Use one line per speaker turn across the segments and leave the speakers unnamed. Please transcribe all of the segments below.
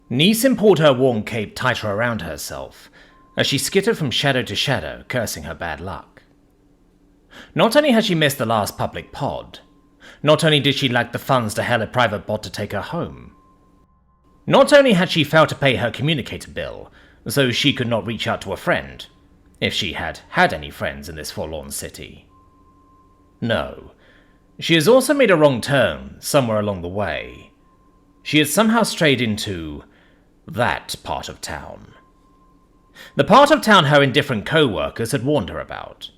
Neeson pulled her worn cape tighter around herself as she skittered from shadow to shadow, cursing her bad luck. Not only had she missed the last public pod, not only did she lack the funds to hail a private bot to take her home, not only had she failed to pay her communicator bill, so she could not reach out to a friend, if she had had any friends in this forlorn city. No, she has also made a wrong turn somewhere along the way. She had somehow strayed into that part of town. The part of town her indifferent co-workers had warned her about.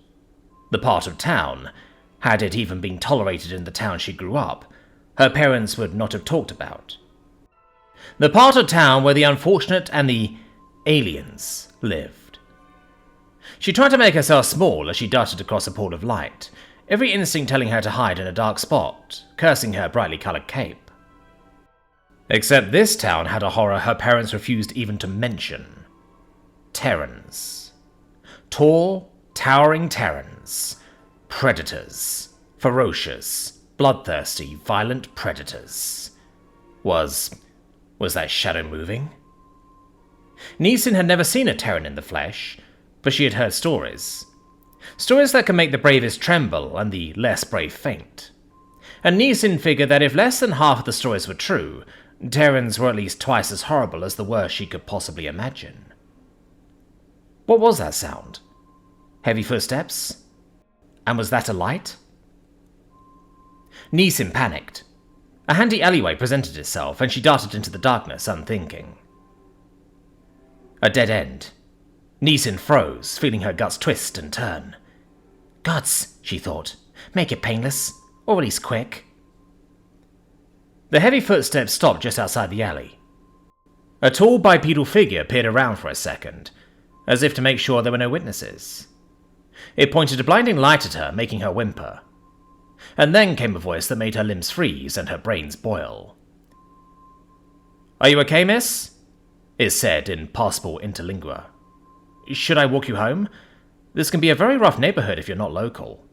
The part of town, had it even been tolerated in the town she grew up, her parents would not have talked about. The part of town where the unfortunate and the aliens lived. She tried to make herself small as she darted across a pool of light, every instinct telling her to hide in a dark spot, cursing her brightly coloured cape. Except this town had a horror her parents refused even to mention. Terrans. Tall, towering Terrans. Predators. Ferocious, bloodthirsty, violent predators. Was that shadow moving? Neeson had never seen a Terran in the flesh, but she had heard stories. Stories that can make the bravest tremble and the less brave faint. And Neeson figured that if less than half of the stories were true, Terrans were at least twice as horrible as the worst she could possibly imagine. What was that sound? Heavy footsteps? And was that a light? Neeson panicked. A handy alleyway presented itself, and she darted into the darkness, unthinking. A dead end. Neeson froze, feeling her guts twist and turn. Gods, she thought. Make it painless, or at least quick. The heavy footsteps stopped just outside the alley. A tall bipedal figure peered around for a second, as if to make sure there were no witnesses. It pointed a blinding light at her, making her whimper. And then came a voice that made her limbs freeze and her brains boil. "Are you okay, miss?" it said in passable interlingua. "Should I walk you home? This can be a very rough neighborhood if you're not local."